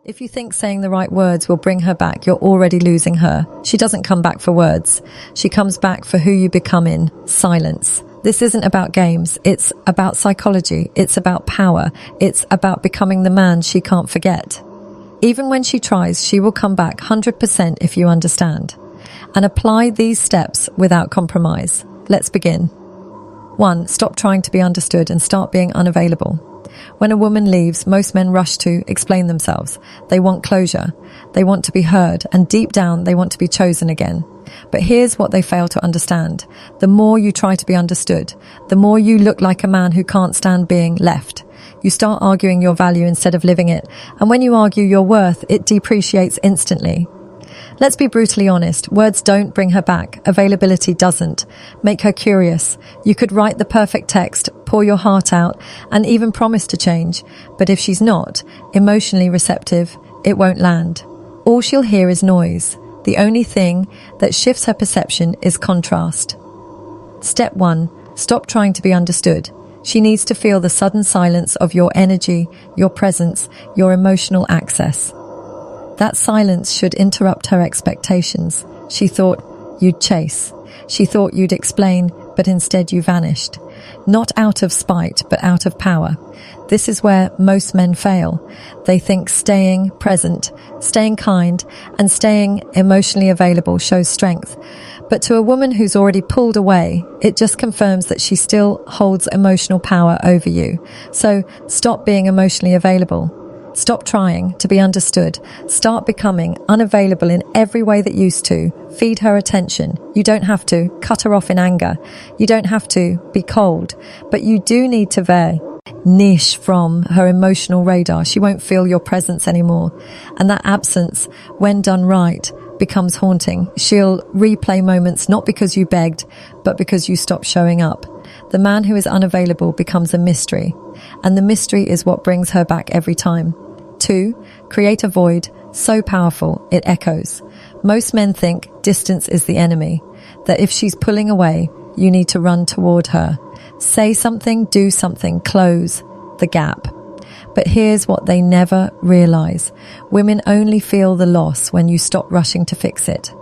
If you think saying the right words will bring her back, you're already losing her. She doesn't come back for words. She comes back for who you become in silence. This isn't about games. It's about psychology. It's about power. It's about becoming the man she can't forget. Even when she tries, she will come back 100% if you understand. And apply these steps without compromise. Let's begin. 1. Stop trying to be understood and start being unavailable. When a woman leaves, most men rush to explain themselves. They want closure. They want to be heard, and deep down, they want to be chosen again. But here's what they fail to understand. The more you try to be understood, the more you look like a man who can't stand being left. You start arguing your value instead of living it. And when you argue your worth, it depreciates instantly. Let's be brutally honest. Words don't bring her back. Availability doesn't. Make her curious. You could write the perfect text, pour your heart out, and even promise to change. But if she's not emotionally receptive, it won't land. All she'll hear is noise. The only thing that shifts her perception is contrast. Step 1. Stop trying to be understood. She needs to feel the sudden silence of your energy, your presence, your emotional access. That silence should interrupt her expectations. She thought you'd chase. She thought you'd explain, but instead you vanished. Not out of spite, but out of power. This is where most men fail. They think staying present, staying kind, and staying emotionally available shows strength. But to a woman who's already pulled away, it just confirms that she still holds emotional power over you. So stop being emotionally available. Stop trying to be understood. Start becoming unavailable in every way that used to. Feed her attention. You don't have to cut her off in anger. You don't have to be cold. But you do need to vanish from her emotional radar. She won't feel your presence anymore. And that absence, when done right, becomes haunting. She'll replay moments not because you begged, but because you stopped showing up. The man who is unavailable becomes a mystery. And the mystery is what brings her back every time. 2. Create a void so powerful it echoes. Most men think distance is the enemy, that if she's pulling away, you need to run toward her. Say something, do something, close the gap. But here's what they never realize. Women only feel the loss when you stop rushing to fix it.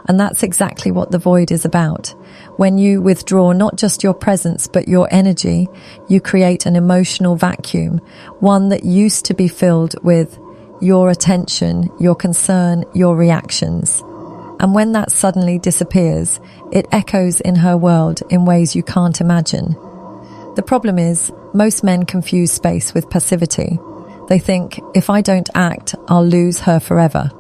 And that's exactly what the void is about. When you withdraw not just your presence, but your energy, you create an emotional vacuum, one that used to be filled with your attention, your concern, your reactions. And when that suddenly disappears, it echoes in her world in ways you can't imagine. The problem is, most men confuse space with passivity. They think, if I don't act, I'll lose her forever.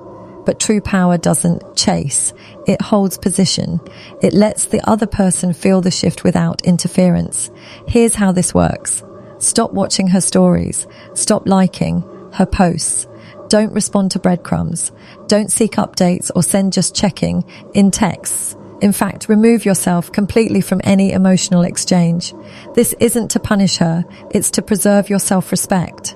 But true power doesn't chase. It holds position. It lets the other person feel the shift without interference. Here's how this works. Stop watching her stories. Stop liking her posts. Don't respond to breadcrumbs. Don't seek updates or send just checking in texts. In fact, remove yourself completely from any emotional exchange. This isn't to punish her. It's to preserve your self-respect.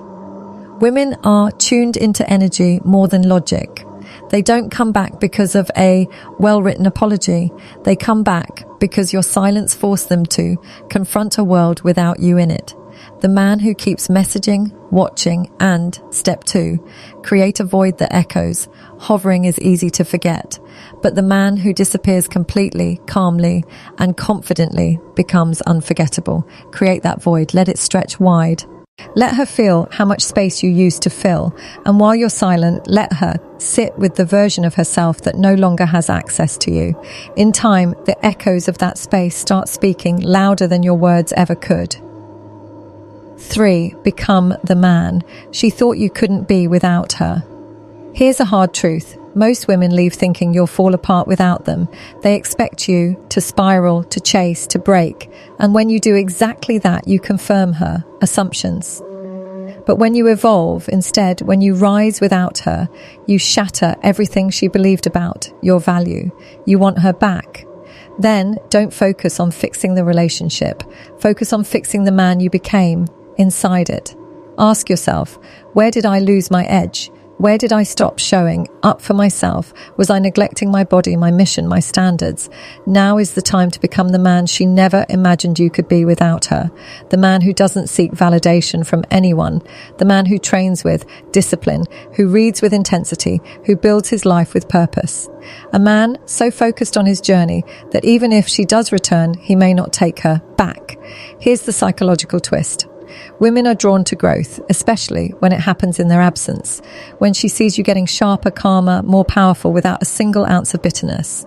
Women are tuned into energy more than logic. They don't come back because of a well-written apology. They come back because your silence forced them to confront a world without you in it. The man who keeps messaging, watching, and, step 2, create a void that echoes. Hovering is easy to forget. But the man who disappears completely, calmly, and confidently becomes unforgettable. Create that void. Let it stretch wide. Let her feel how much space you used to fill, and while you're silent, let her sit with the version of herself that no longer has access to you. In time, the echoes of that space start speaking louder than your words ever could. 3. Become the man she thought you couldn't be without her. Here's a hard truth. Most women leave thinking you'll fall apart without them. They expect you to spiral, to chase, to break. And when you do exactly that, you confirm her assumptions. But when you evolve, instead, when you rise without her, you shatter everything she believed about your value. You want her back. Then don't focus on fixing the relationship. Focus on fixing the man you became inside it. Ask yourself, where did I lose my edge? Where did I stop showing up for myself? Was I neglecting my body, my mission, my standards? Now is the time to become the man she never imagined you could be without her. The man who doesn't seek validation from anyone. The man who trains with discipline, who reads with intensity, who builds his life with purpose. A man so focused on his journey that even if she does return, he may not take her back. Here's the psychological twist. Women are drawn to growth, especially when it happens in their absence, when she sees you getting sharper, calmer, more powerful without a single ounce of bitterness.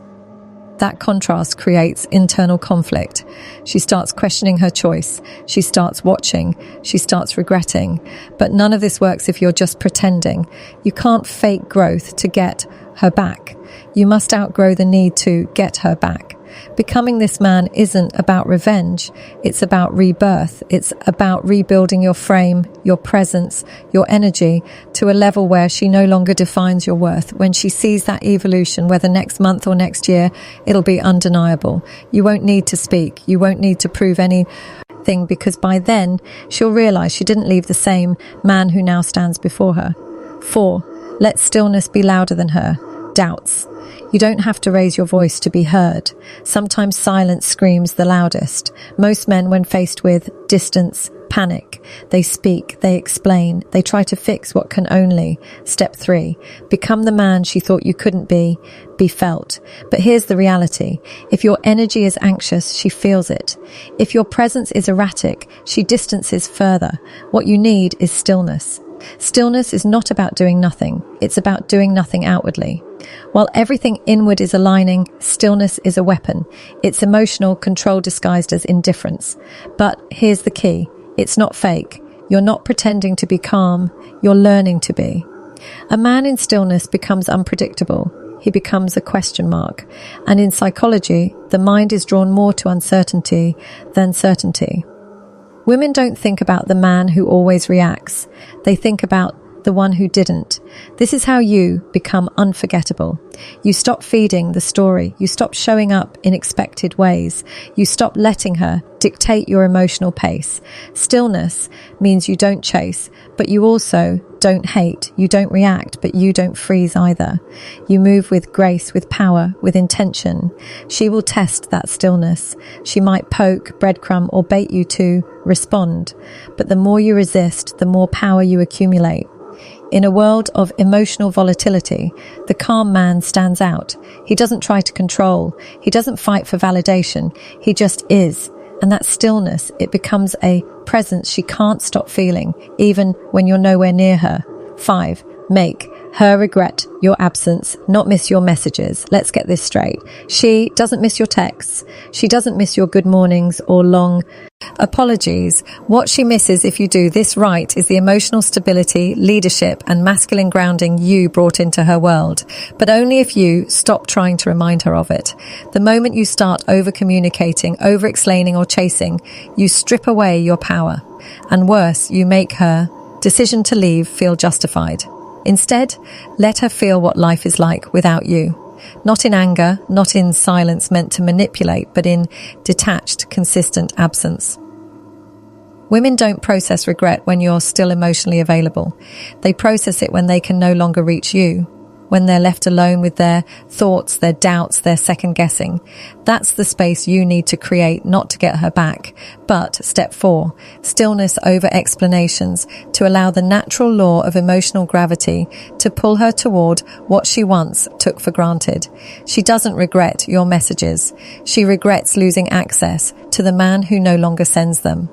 That contrast creates internal conflict. She starts questioning her choice. She starts watching. She starts regretting. But none of this works if you're just pretending. You can't fake growth to get her back. You must outgrow the need to get her back. Becoming this man isn't about revenge. It's about rebirth. It's about rebuilding your frame, your presence, your energy to a level where she no longer defines your worth. When she sees that evolution, whether next month or next year, it'll be undeniable. You won't need to speak. You won't need to prove anything, because by then she'll realize she didn't leave the same man who now stands before her. 4. Let stillness be louder than her. Doubts. You don't have to raise your voice to be heard. Sometimes silence screams the loudest. Most men, when faced with distance, panic. They speak, they explain, they try to fix what can only. Step 3. Become the man she thought you couldn't be felt. But here's the reality. If your energy is anxious, she feels it. If your presence is erratic, she distances further. What you need is stillness. Stillness is not about doing nothing. It's about doing nothing outwardly. While everything inward is aligning, stillness is a weapon. It's emotional control disguised as indifference. But here's the key. It's not fake. You're not pretending to be calm. You're learning to be. A man in stillness becomes unpredictable. He becomes a question mark. And in psychology, the mind is drawn more to uncertainty than certainty. Women don't think about the man who always reacts. They think about the one who didn't. This is how you become unforgettable. You stop feeding the story. You stop showing up in expected ways. You stop letting her dictate your emotional pace. Stillness means you don't chase, but you also don't hate. You don't react, but you don't freeze either. You move with grace, with power, with intention. She will test that stillness. She might poke, breadcrumb, or bait you to respond. But the more you resist, the more power you accumulate. In a world of emotional volatility, the calm man stands out. He doesn't try to control. He doesn't fight for validation. He just is. And that stillness, it becomes a presence she can't stop feeling, even when you're nowhere near her. 5. Make her regret your absence, not miss your messages. Let's get this straight. She doesn't miss your texts. She doesn't miss your good mornings or long apologies. What she misses, if you do this right, is the emotional stability, leadership, and masculine grounding you brought into her world. But only if you stop trying to remind her of it. The moment you start over-communicating, over-explaining, or chasing, you strip away your power. And worse, you make her decision to leave feel justified. Instead, let her feel what life is like without you. Not in anger, not in silence meant to manipulate, but in detached, consistent absence. Women don't process regret when you're still emotionally available. They process it when they can no longer reach you, when they're left alone with their thoughts, their doubts, their second guessing. That's the space you need to create, not to get her back. But step 4, stillness over explanations, to allow the natural law of emotional gravity to pull her toward what she once took for granted. She doesn't regret your messages. She regrets losing access to the man who no longer sends them.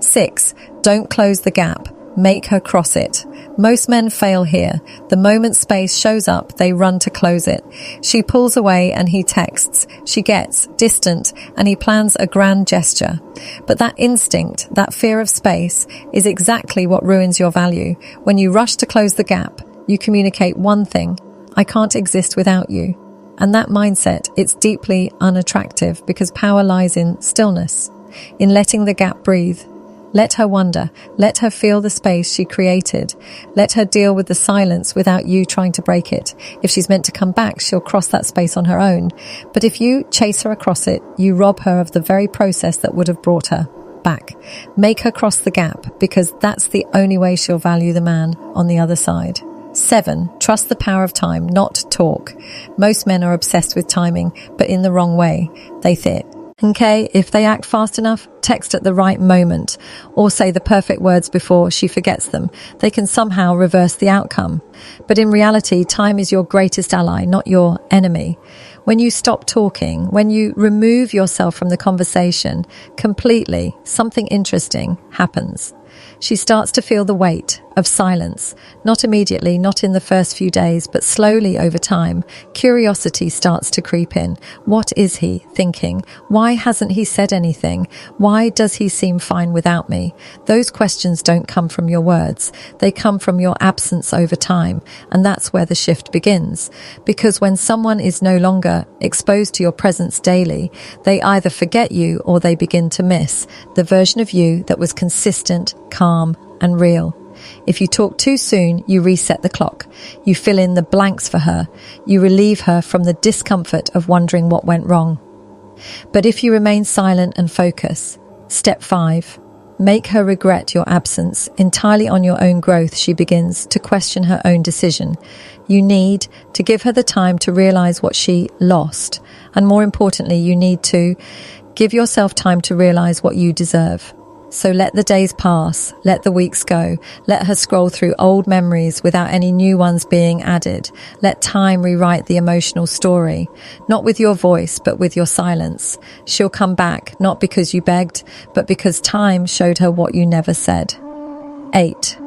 6, don't close the gap. Make her cross it. Most men fail here. The moment space shows up, they run to close it. She pulls away and he texts. She gets distant and he plans a grand gesture. But that instinct, that fear of space, is exactly what ruins your value. When you rush to close the gap, you communicate one thing: I can't exist without you. And that mindset, it's deeply unattractive, because power lies in stillness, in letting the gap breathe. Let her wonder. Let her feel the space she created. Let her deal with the silence without you trying to break it. If she's meant to come back, she'll cross that space on her own. But if you chase her across it, you rob her of the very process that would have brought her back. Make her cross the gap, because that's the only way she'll value the man on the other side. 7. Trust the power of time, not talk. Most men are obsessed with timing, but in the wrong way. They think, okay, if they act fast enough, text at the right moment, or say the perfect words before she forgets them, they can somehow reverse the outcome. But in reality, time is your greatest ally, not your enemy. When you stop talking, when you remove yourself from the conversation completely, something interesting happens. She starts to feel the weight of silence, not immediately, not in the first few days, but slowly over time. Curiosity starts to creep in. What is he thinking? Why hasn't he said anything? Why does he seem fine without me? Those questions don't come from your words. They come from your absence over time. And that's where the shift begins. Because when someone is no longer exposed to your presence daily, they either forget you or they begin to miss the version of you that was consistent, calm, and real. If you talk too soon, you reset the clock. You fill in the blanks for her. You relieve her from the discomfort of wondering what went wrong. But if you remain silent and focus, step 5, make her regret your absence. Entirely on your own growth, she begins to question her own decision. You need to give her the time to realize what she lost. And more importantly, you need to give yourself time to realize what you deserve. So let the days pass, let the weeks go, let her scroll through old memories without any new ones being added. Let time rewrite the emotional story, not with your voice, but with your silence. She'll come back, not because you begged, but because time showed her what you never said. 8.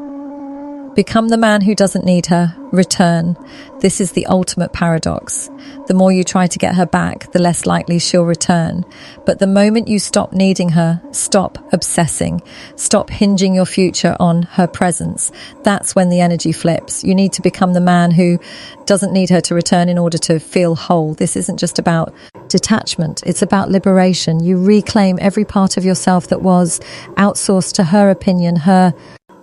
Become the man who doesn't need her. Return. This is the ultimate paradox. The more you try to get her back, the less likely she'll return. But the moment you stop needing her, stop obsessing, stop hinging your future on her presence, that's when the energy flips. You need to become the man who doesn't need her to return in order to feel whole. This isn't just about detachment. It's about liberation. You reclaim every part of yourself that was outsourced to her opinion, her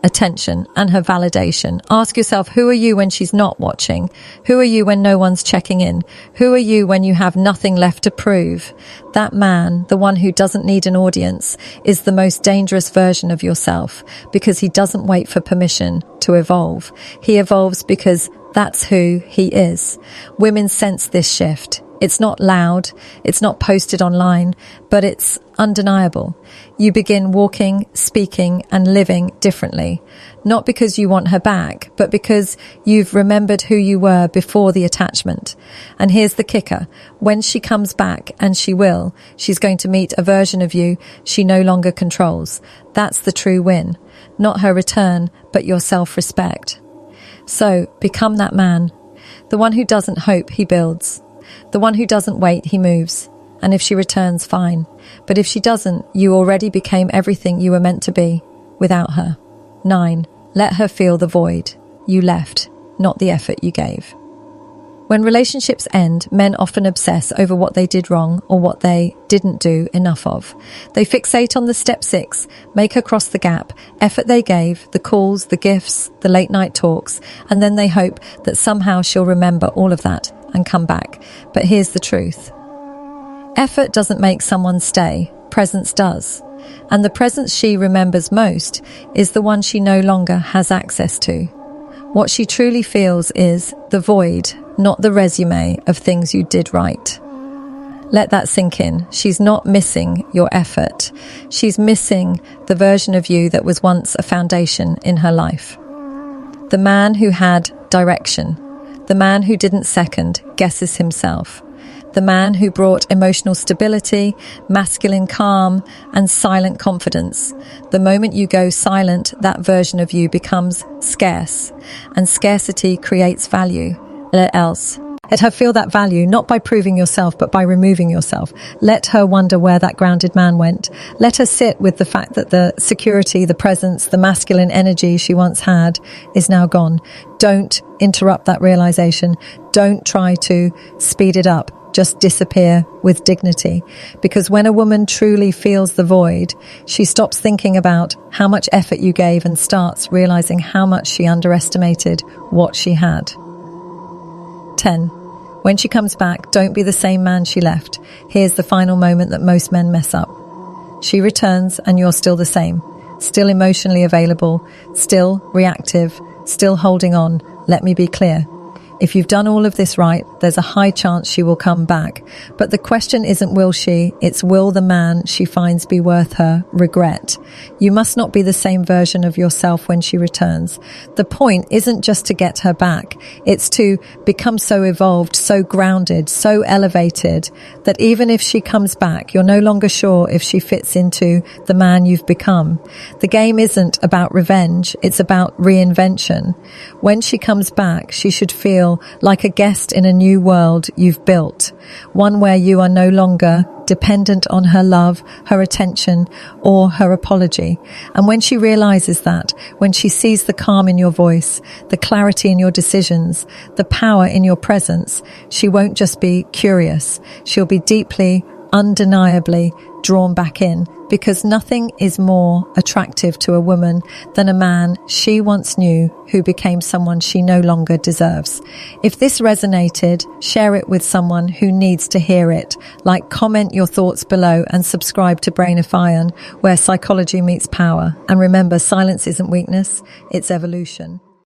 attention, and her validation. Ask yourself, who are you when she's not watching? Who are you when no one's checking in? Who are you when you have nothing left to prove? That man, the one who doesn't need an audience, is the most dangerous version of yourself because he doesn't wait for permission to evolve. He evolves because that's who he is. Women sense this shift. It's not loud, it's not posted online, but it's undeniable. You begin walking, speaking, and living differently. Not because you want her back, but because you've remembered who you were before the attachment. And here's the kicker. When she comes back, and she will, she's going to meet a version of you she no longer controls. That's the true win. Not her return, but your self-respect. So, become that man. The one who doesn't hope, he builds. The one who doesn't wait, he moves. And if she returns, fine. But if she doesn't, you already became everything you were meant to be without her. 9. Let her feel the void. You left, not the effort you gave. When relationships end, men often obsess over what they did wrong or what they didn't do enough of. They fixate on the step 6, make her cross the gap, effort they gave, the calls, the gifts, the late night talks, and then they hope that somehow she'll remember all of that and come back. But here's the truth. Effort doesn't make someone stay. Presence does. And the presence she remembers most is the one she no longer has access to. What she truly feels is the void, not the resume of things you did right. Let that sink in. She's not missing your effort. She's missing the version of you that was once a foundation in her life. The man who had direction. The man who didn't second guesses himself. The man who brought emotional stability, masculine calm, and silent confidence. The moment you go silent, that version of you becomes scarce, and scarcity creates value. Else, let her feel that value, not by proving yourself, but by removing yourself. Let her wonder where that grounded man went. Let her sit with the fact that the security, the presence, the masculine energy she once had is now gone. Don't interrupt that realization. Don't try to speed it up. Just disappear with dignity. Because when a woman truly feels the void, she stops thinking about how much effort you gave and starts realizing how much she underestimated what she had. 10. When she comes back, don't be the same man she left. Here's the final moment that most men mess up. She returns and you're still the same. Still emotionally available, still reactive, still holding on. Let me be clear. If you've done all of this right, there's a high chance she will come back. But the question isn't will she, it's will the man she finds be worth her regret. You must not be the same version of yourself when she returns. The point isn't just to get her back. It's to become so evolved, so grounded, so elevated that even if she comes back, you're no longer sure if she fits into the man you've become. The game isn't about revenge, it's about reinvention. When she comes back, she should feel like a guest in a new world you've built, one where you are no longer dependent on her love, her attention, or her apology. And when she realizes that, when she sees the calm in your voice, the clarity in your decisions, the power in your presence, she won't just be curious, she'll be deeply, undeniably drawn back in, because nothing is more attractive to a woman than a man she once knew who became someone she no longer deserves. If this resonated, share it with someone who needs to hear it. Like, comment your thoughts below and subscribe to Brain of Iron, where psychology meets power. And remember, silence isn't weakness, it's evolution.